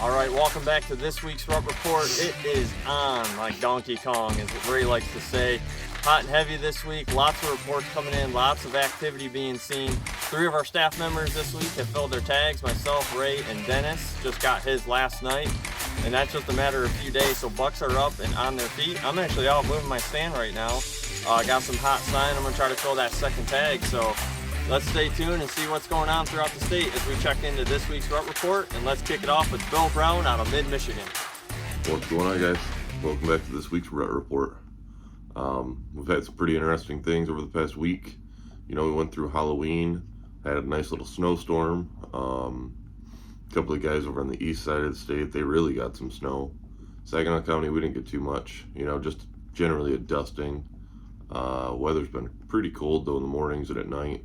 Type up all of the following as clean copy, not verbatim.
Alright, welcome back to this week's Rut Report. It is on like Donkey Kong, as Ray likes to say. Hot and heavy this week, lots of reports coming in, lots of activity being seen. 3 of our staff members this week have filled their tags. Myself, Ray, and Dennis just got his last night. And that's just a matter of a few days, so bucks are up and on their feet. I'm actually out moving my stand right now. I got some hot sign. I'm going to try to fill that second tag, so let's stay tuned and see what's going on throughout the state as we check into this week's Rut Report. And let's kick it off with Bill Brown out of mid-Michigan. What's going on, guys? Welcome back to this week's Rut Report. We've had some pretty interesting things over the past week. You know, we went through Halloween, had a nice little snowstorm. A couple of guys over on the east side of the state, they really got some snow. Saginaw County, we didn't get too much. You know, just generally a dusting. Weather's been pretty cold, though, in the mornings and at night.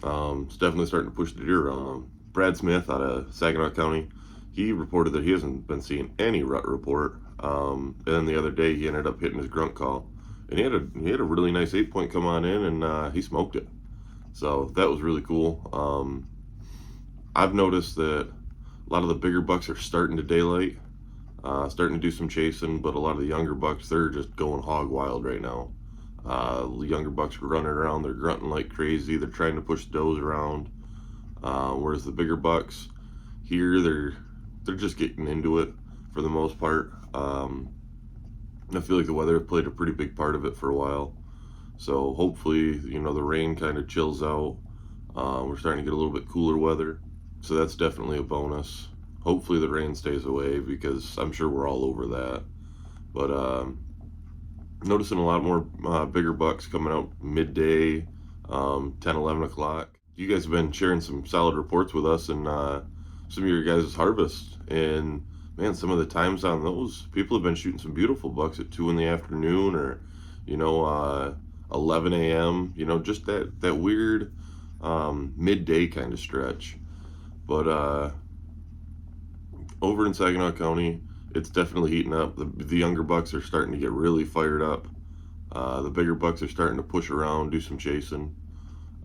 It's definitely starting to push the deer around, though. Brad Smith out of Saginaw County, he reported that he hasn't been seeing any rut report. And then the other day he ended up hitting his grunt call, and he had a really nice 8-point come on in, and he smoked it. So that was really cool. I've noticed that a lot of the bigger bucks are starting to daylight, starting to do some chasing, but a lot of the younger bucks, they're just going hog wild right now. The younger bucks are running around, they're grunting like crazy, they're trying to push the does around, whereas the bigger bucks here, they're just getting into it for the most part. I feel like the weather played a pretty big part of it for a while, so hopefully, you know, the rain kind of chills out. We're starting to get a little bit cooler weather, so that's definitely a bonus. Hopefully the rain stays away, because I'm sure we're all over that. But noticing a lot more bigger bucks coming out midday, 10, 11 o'clock. You guys have been sharing some solid reports with us, and some of your guys' harvest, and man, some of the times on those, people have been shooting some beautiful bucks at 2 in the afternoon, or, you know, 11 a.m., you know, just that weird midday kind of stretch. But over in Saginaw County, it's definitely heating up. The younger bucks are starting to get really fired up. The bigger bucks are starting to push around, do some chasing.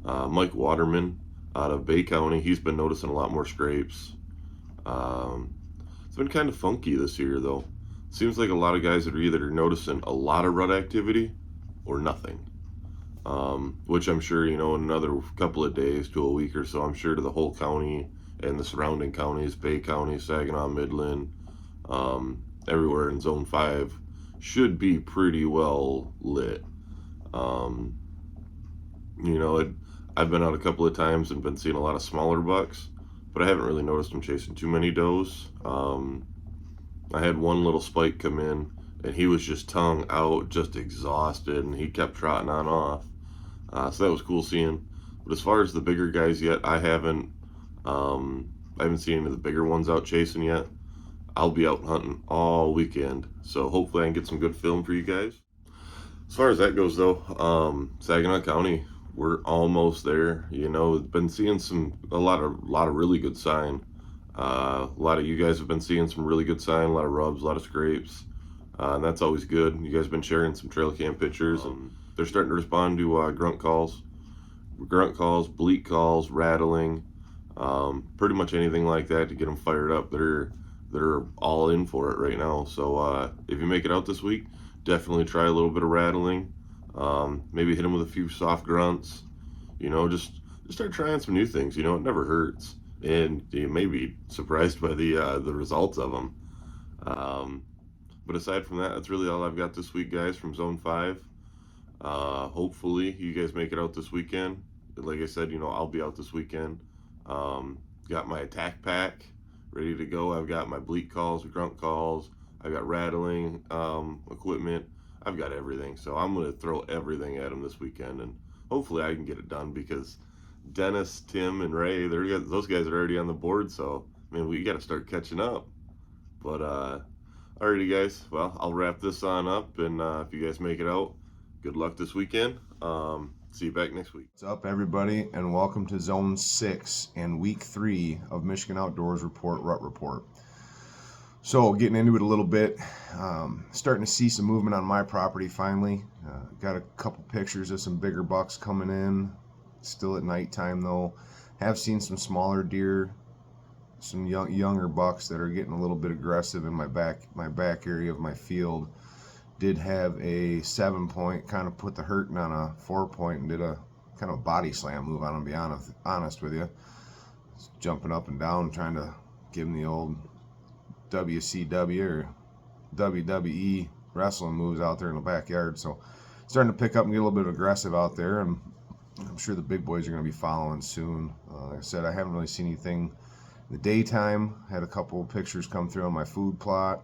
Mike Waterman out of Bay County, he's been noticing a lot more scrapes. It's been kind of funky this year, though. Seems like a lot of guys are either noticing a lot of rut activity or nothing. Which I'm sure, you know, in another couple of days to a week or so, I'm sure to the whole county and the surrounding counties, Bay County, Saginaw, Midland, everywhere in Zone 5 should be pretty well lit. You know, I've been out a couple of times and been seeing a lot of smaller bucks, but I haven't really noticed them chasing too many does. I had one little spike come in, and he was just tongue out, just exhausted, and he kept trotting on off. So that was cool seeing. But as far as the bigger guys yet, I haven't seen any of the bigger ones out chasing yet. I'll be out hunting all weekend, so hopefully I can get some good film for you guys. As far as that goes, though, Saginaw County, we're almost there. You know, been seeing a lot of really good sign. A lot of you guys have been seeing some really good sign, a lot of rubs, a lot of scrapes, and that's always good. You guys have been sharing some trail cam pictures, and they're starting to respond to grunt calls, bleat calls, rattling, pretty much anything like that to get them fired up. They're all in for it right now. So if you make it out this week, definitely try a little bit of rattling. Maybe hit them with a few soft grunts. You know, just start trying some new things. You know, it never hurts, and you may be surprised by the results of them. But aside from that, that's really all I've got this week, guys, from Zone 5. Hopefully you guys make it out this weekend. Like I said, you know, I'll be out this weekend. Got my attack pack ready to go. I've got my bleat calls, grunt calls. I've got rattling equipment. I've got everything. So I'm going to throw everything at them this weekend, and hopefully I can get it done, because Dennis, Tim, and Ray, those guys are already on the board. So, man, we got to start catching up. But, alrighty, guys. Well, I'll wrap this on up, and if you guys make it out, good luck this weekend. See you back next week. What's up, everybody, and welcome to Zone 6 and Week 3 of Michigan Outdoors Report, Rut Report. So, getting into it a little bit, starting to see some movement on my property finally. Got a couple pictures of some bigger bucks coming in, still at nighttime though. Have seen some smaller deer some younger bucks that are getting a little bit aggressive in my back area of my field. Did have a 7-point, kind of put the hurting on a 4-point, and did a kind of a body slam move on him, to be honest with you. Just jumping up and down, trying to give him the old WCW or WWE wrestling moves out there in the backyard. So starting to pick up and get a little bit aggressive out there, and I'm sure the big boys are going to be following soon. Like I said, I haven't really seen anything in the daytime. Had a couple of pictures come through on my food plot,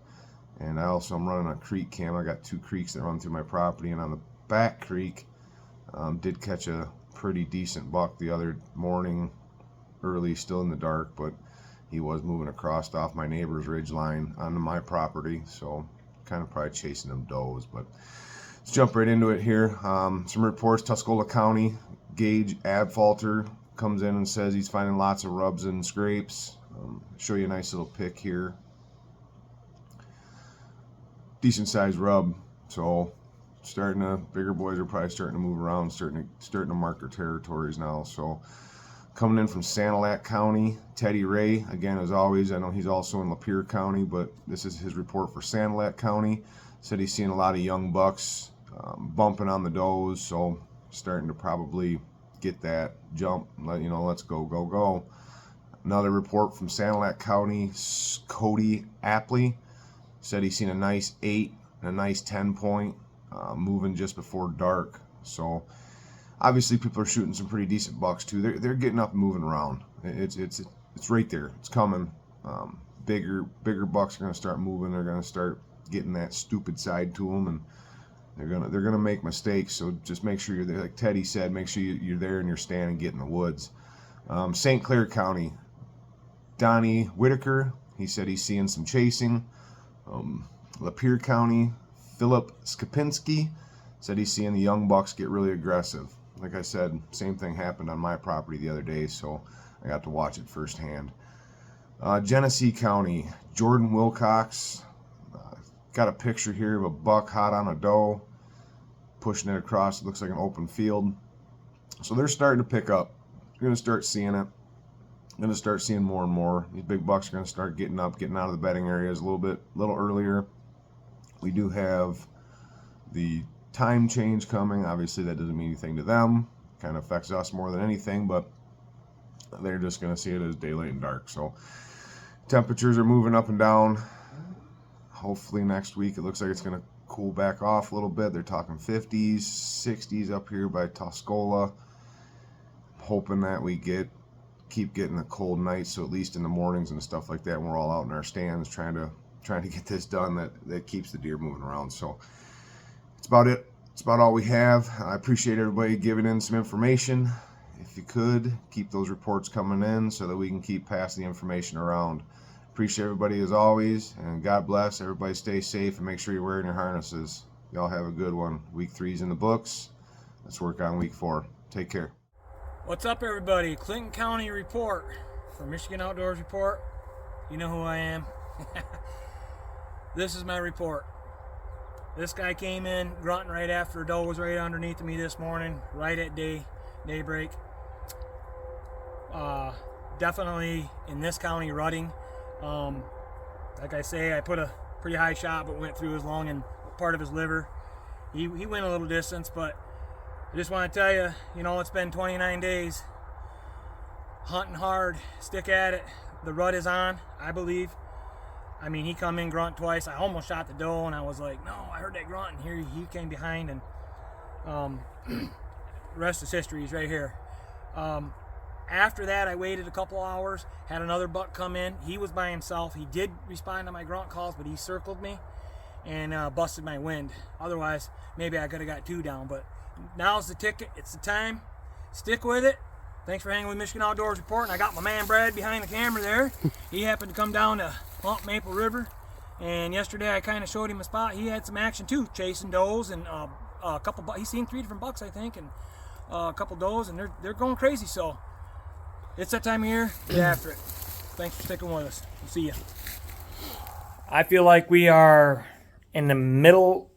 and I also am running a creek cam. I got 2 creeks that run through my property, and on the back creek, did catch a pretty decent buck the other morning, early, still in the dark, but he was moving across off my neighbor's ridge line onto my property, so kind of probably chasing them does. But let's jump right into it here. Some reports. Hillsdale County Gage Abfalter comes in and says he's finding lots of rubs and scrapes. Show you a nice little pic here. Decent sized rub. So bigger boys are probably starting to move around, starting to mark their territories now. So coming in from Sanilac County, Teddy Ray, again, as always, I know he's also in Lapeer County, but this is his report for Sanilac County. Said he's seeing a lot of young bucks bumping on the does, so starting to probably get that jump, let's go. Another report from Sanilac County, Cody Apley, said he's seen a nice 8 and a nice 10-point moving just before dark. So obviously people are shooting some pretty decent bucks too. They're getting up and moving around. It's right there. It's coming. Bigger bucks are going to start moving. They're going to start getting that stupid side to them, and they're gonna make mistakes. So just make sure you're there. Like Teddy said, make sure you're there in your stand and get in the woods. St. Clair County, Donnie Whitaker, he said he's seeing some chasing. Lapeer County, Philip Skapinski said he's seeing the young bucks get really aggressive. Like I said, same thing happened on my property the other day, so I got to watch it firsthand. Genesee County, Jordan Wilcox, got a picture here of a buck hot on a doe, pushing it across. It looks like an open field. So they're starting to pick up. You're going to start seeing it. Going to start seeing more and more. These big bucks are going to start getting out of the bedding areas a little earlier. We do have the time change coming. Obviously, that doesn't mean anything to them. Kind of affects us more than anything, but they're just going to see it as daylight and dark. So temperatures are moving up and down. Hopefully next week it looks like it's going to cool back off a little bit. They're talking 50s, 60s up here by Tuscola. Hoping that we keep getting the cold nights, so at least in the mornings and stuff like that, when we're all out in our stands trying to get this done, that keeps the deer moving around. So it's about it. It's about all we have. I appreciate everybody giving in some information. If you could, keep those reports coming in so that we can keep passing the information around. Appreciate everybody as always, and God bless. Everybody stay safe and make sure you're wearing your harnesses. Y'all have a good one. Week 3's in the books. Let's work on week 4. Take care. What's up, everybody? Clinton County report for Michigan Outdoors Report. You know who I am. This is my report. This guy came in grunting right after a doe was right underneath me this morning, right at daybreak. Definitely in this county rutting. Like I say, I put a pretty high shot, but went through his lung and part of his liver. He went a little distance, but I just want to tell you, it's been 29 days hunting hard, stick at it. The rut is on, I believe. I mean, he come in grunt twice. I almost shot the doe, and I was like, no, I heard that grunt, and here he came behind, and the rest is history. He's right here. After that, I waited a couple hours, had another buck come in. He was by himself. He did respond to my grunt calls, but he circled me and busted my wind. Otherwise, maybe I could have got 2 down, but now's the ticket. It's the time. Stick with it. Thanks for hanging with Michigan Outdoors Report. And I got my man Brad behind the camera there. He happened to come down to Plump Maple River, and yesterday I kind of showed him a spot. He had some action too, chasing does and a couple. He's seen 3 different bucks, I think, and a couple does, and they're going crazy. So it's that time of year. Get after it. Thanks for sticking with us. We'll see you. I feel like we are in the middle,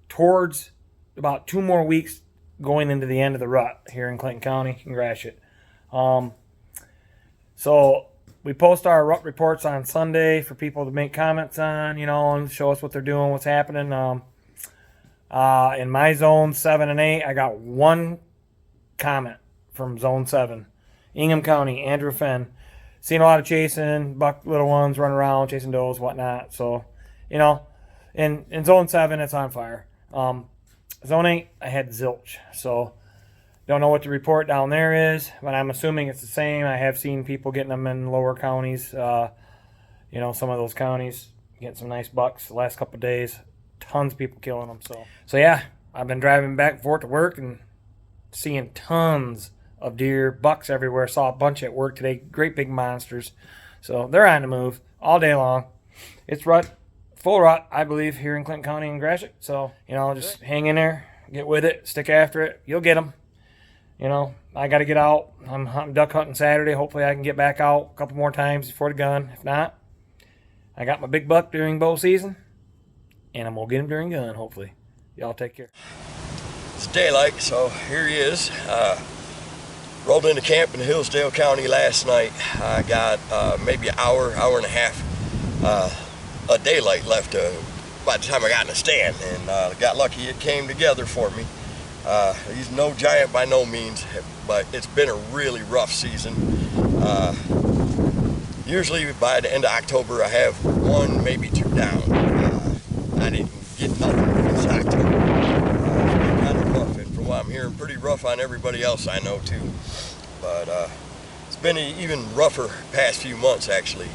towards about 2 more weeks going into the end of the rut here in Clinton County. Congrats it. So we post our rut reports on Sunday for people to make comments on, and show us what they're doing, what's happening. In my zone 7 and 8, I got one comment from zone 7, Ingham County, Andrew Fenn. Seen a lot of chasing, buck little ones running around, chasing does, whatnot. So, in zone 7, it's on fire. Zone 8, I had zilch. So, don't know what the report down there is, but I'm assuming it's the same. I have seen people getting them in lower counties. Some of those counties getting some nice bucks the last couple of days. Tons of people killing them. So yeah, I've been driving back and forth to work and seeing tons of deer, bucks everywhere. Saw a bunch at work today, great big monsters. So they're on the move all day long. It's full rut, I believe, here in Clinton County and Gratiot. So, just hang in there, get with it, stick after it. You'll get them. I got to get out. I'm duck hunting Saturday. Hopefully I can get back out a couple more times before the gun. If not, I got my big buck during bow season, and I'm going to get him during gun, hopefully. Y'all take care. It's daylight, so here he is. Rolled into camp in Hillsdale County last night. I got maybe an hour and a half of daylight left by the time I got in the stand, and got lucky it came together for me. He's no giant by no means, but it's been a really rough season. Usually by the end of October I have 1, maybe 2 down. I didn't get nothing this October. It's been kind of rough, and from what I'm hearing, pretty rough on everybody else I know too. But it's been even rougher past few months actually.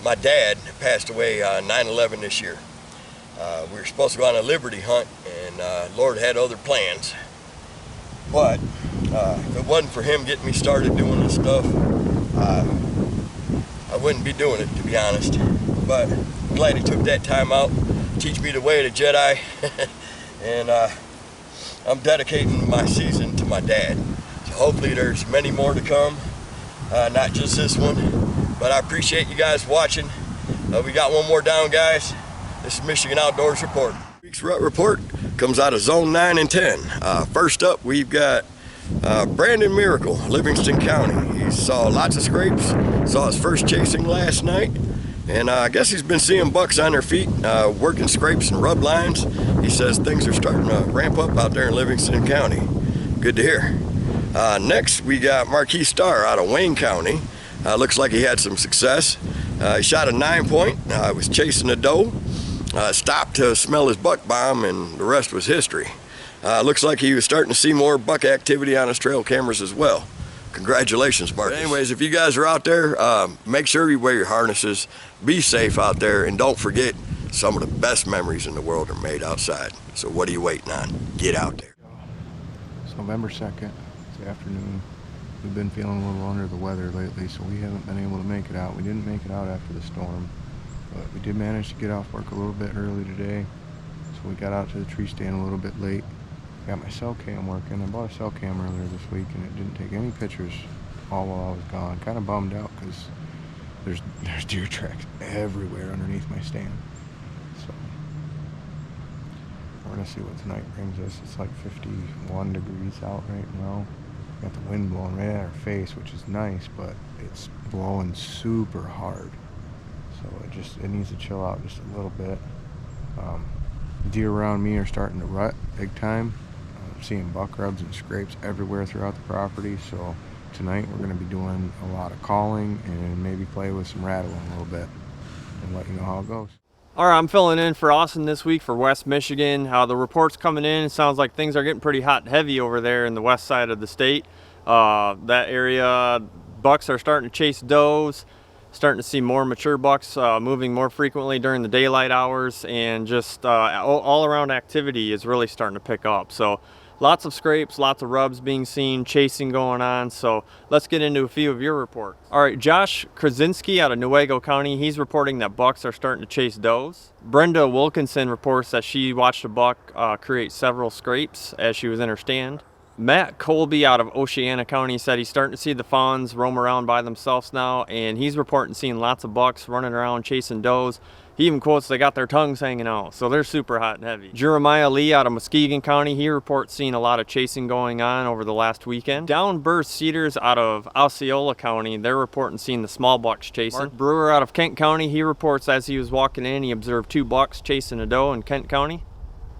My dad passed away on 9/11 this year. We were supposed to go on a Liberty hunt, and Lord had other plans. But if it wasn't for him getting me started doing this stuff, I wouldn't be doing it, to be honest. But I'm glad he took that time out to teach me the way of the Jedi. And I'm dedicating my season to my dad. So hopefully there's many more to come, not just this one. But I appreciate you guys watching. We got one more down, guys. This is Michigan Outdoors Report. This week's rut report comes out of Zone 9 and 10. First up, we've got Brandon Miracle, Livingston County. He saw lots of scrapes, saw his first chasing last night, and I guess he's been seeing bucks on their feet, working scrapes and rub lines. He says things are starting to ramp up out there in Livingston County. Good to hear. Next, we got Marquis Starr out of Wayne County. Looks like he had some success. He shot a 9-point, was chasing a doe. Stopped to smell his buck bomb, and the rest was history. Looks like he was starting to see more buck activity on his trail cameras as well. Congratulations, Marcus. But anyways, if you guys are out there, make sure you wear your harnesses, be safe out there, and don't forget, some of the best memories in the world are made outside. So what are you waiting on? Get out there. It's November 2nd, it's the afternoon. We've been feeling a little under the weather lately, so we haven't been able to make it out. We didn't make it out after the storm. But we did manage to get off work a little bit early today, so we got out to the tree stand a little bit late. Got my cell cam working. I bought a cell cam earlier this week, and it didn't take any pictures all while I was gone. Kind of bummed out because there's deer tracks everywhere underneath my stand. So we're gonna see what tonight brings us. It's like 51 degrees out right now. Got the wind blowing right at our face, which is nice, but it's blowing super hard. So it needs to chill out just a little bit. Deer around me are starting to rut big time. I'm seeing buck rubs and scrapes everywhere throughout the property. So tonight we're going to be doing a lot of calling and maybe play with some rattling a little bit and let you know how it goes. All right, I'm filling in for Austin this week for West Michigan. The report's coming in. It sounds like things are getting pretty hot and heavy over there in the west side of the state. That area, bucks are starting to chase does. Starting to see more mature bucks moving more frequently during the daylight hours, and just all around activity is really starting to pick up. So lots of scrapes, lots of rubs being seen, chasing going on. So let's get into a few of your reports. All right, Josh Krasinski out of Newaygo County, he's reporting that bucks are starting to chase does. Brenda Wilkinson reports that she watched a buck create several scrapes as she was in her stand. Matt Colby out of Oceana County said he's starting to see the fawns roam around by themselves now, and he's reporting seeing lots of bucks running around chasing does. He even quotes they got their tongues hanging out, so they're super hot and heavy. Jeremiah Lee out of Muskegon County, he reports seeing a lot of chasing going on over the last weekend. Downburst Cedars out of Osceola County, they're reporting seeing the small bucks chasing. Mark Brewer out of Kent County, he reports as he was walking in, he observed 2 bucks chasing a doe in Kent County.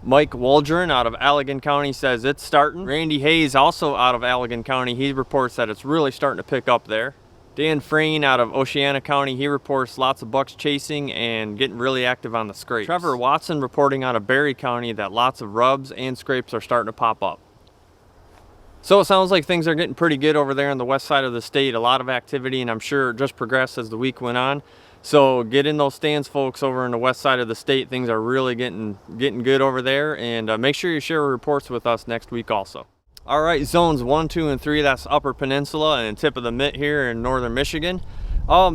Mike Waldron out of Allegan County says it's starting. Randy Hayes, also out of Allegan County, he reports that it's really starting to pick up there. Dan Frayne out of Oceana County, he reports lots of bucks chasing and getting really active on the scrapes. Trevor Watson reporting out of Berry County that lots of rubs and scrapes are starting to pop up. So it sounds like things are getting pretty good over there on the west side of the state. A lot of activity, and I'm sure it just progressed as the week went on. So get in those stands, folks, over on the west side of the state. Things are really getting good over there, and make sure you share reports with us next week also. All right, zones 1, 2, and 3, that's Upper Peninsula and tip of the mitt here in northern Michigan.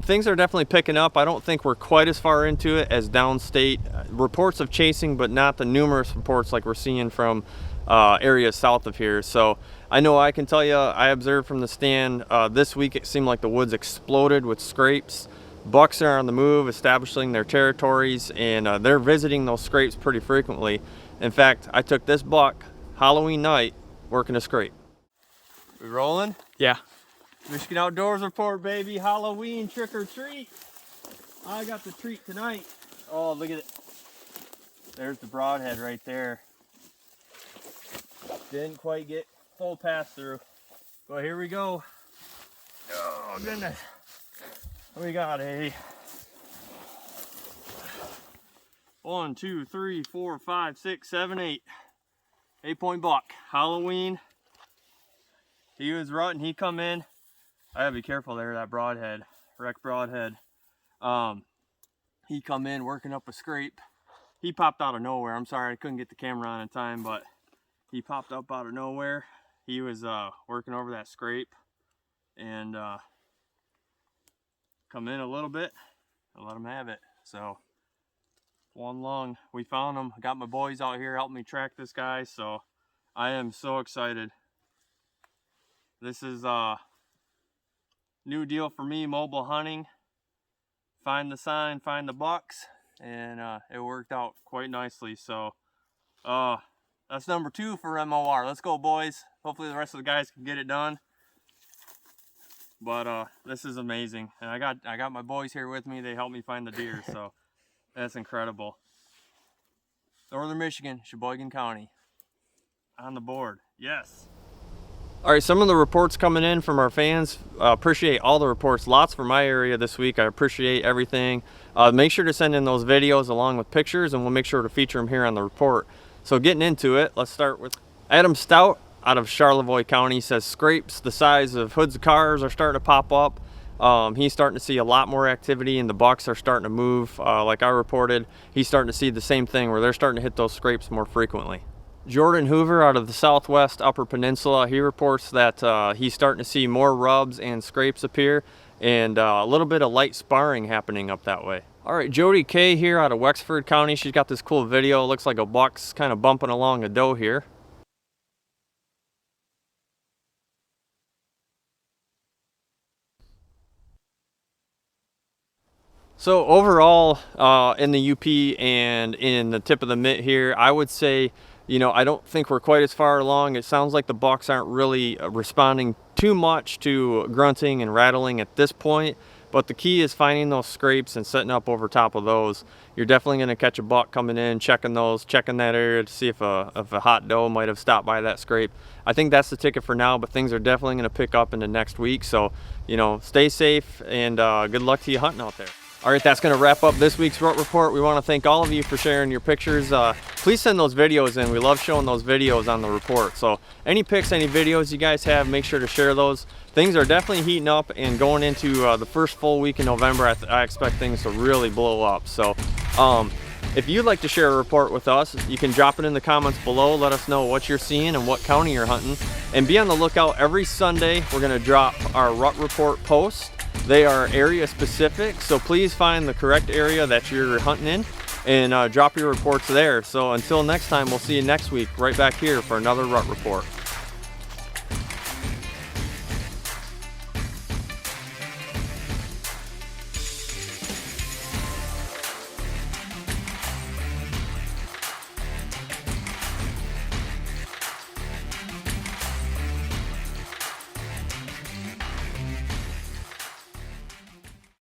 Things are definitely picking up. I don't think we're quite as far into it as downstate. Reports of chasing, but not the numerous reports like we're seeing from areas south of here. So I know I can tell you, I observed from the stand this week, it seemed like the woods exploded with scrapes. Bucks are on the move, establishing their territories, and they're visiting those scrapes pretty frequently. In fact, I took this buck Halloween night working a scrape. We rolling? Yeah. Michigan Outdoors Report, baby. Halloween trick or treat. I got the treat tonight. Oh, look at it. There's the broadhead right there. Didn't quite get full pass through. But here we go. Oh, goodness. We got a 1, 2, 3, 4, 5, 6, 7, 8. 8-point buck. Halloween. He was rutting. He come in. I gotta be careful there, that broadhead. Wreck broadhead. He come in working up a scrape. He popped out of nowhere. I'm sorry I couldn't get the camera on in time, but he popped up out of nowhere. He was working over that scrape and come in a little bit and let him have it. So one lung. We found him. I got my boys out here helping me track this guy, so I am so excited. This is a new deal for me, mobile hunting. Find the sign, find the bucks, and it worked out quite nicely. So that's number 2 for MOR. Let's go, boys. Hopefully the rest of the guys can get it done. But this is amazing, and I got my boys here with me. They helped me find the deer, so that's incredible. Northern Michigan, Sheboygan County, on the board. Yes. All right, some of the reports coming in from our fans. Appreciate all the reports. Lots from my area this week. I appreciate everything. Make sure to send in those videos along with pictures, and we'll make sure to feature them here on the report. So getting into it, let's start with Adam Stout out of Charlevoix County. Says scrapes the size of hoods of cars are starting to pop up. He's starting to see a lot more activity, and the bucks are starting to move. Like I reported, he's starting to see the same thing where they're starting to hit those scrapes more frequently. Jordan Hoover out of the southwest Upper Peninsula, he reports that he's starting to see more rubs and scrapes appear, and a little bit of light sparring happening up that way. All right, Jody Kay here out of Wexford County. She's got this cool video. It looks like a buck's kind of bumping along a doe here. So overall, in the UP and in the tip of the mitt here, I would say, you know, I don't think we're quite as far along. It sounds like the bucks aren't really responding too much to grunting and rattling at this point. But the key is finding those scrapes and setting up over top of those. You're definitely going to catch a buck coming in, checking that area to see if a hot doe might have stopped by that scrape. I think that's the ticket for now, but things are definitely going to pick up into next week. So, you know, stay safe, and good luck to you hunting out there. All right, that's going to wrap up this week's Rut Report. We want to thank all of you for sharing your pictures. Please send those videos in. We love showing those videos on the report. So any pics, any videos you guys have, make sure to share those. Things are definitely heating up, and going into the first full week in November, I expect things to really blow up. So if you'd like to share a report with us, you can drop it in the comments below. Let us know what you're seeing and what county you're hunting. And be on the lookout. Every Sunday, we're going to drop our Rut Report posts. They are area specific, so please find the correct area that you're hunting in and drop your reports there. So until next time, we'll see you next week right back here for another Rut Report.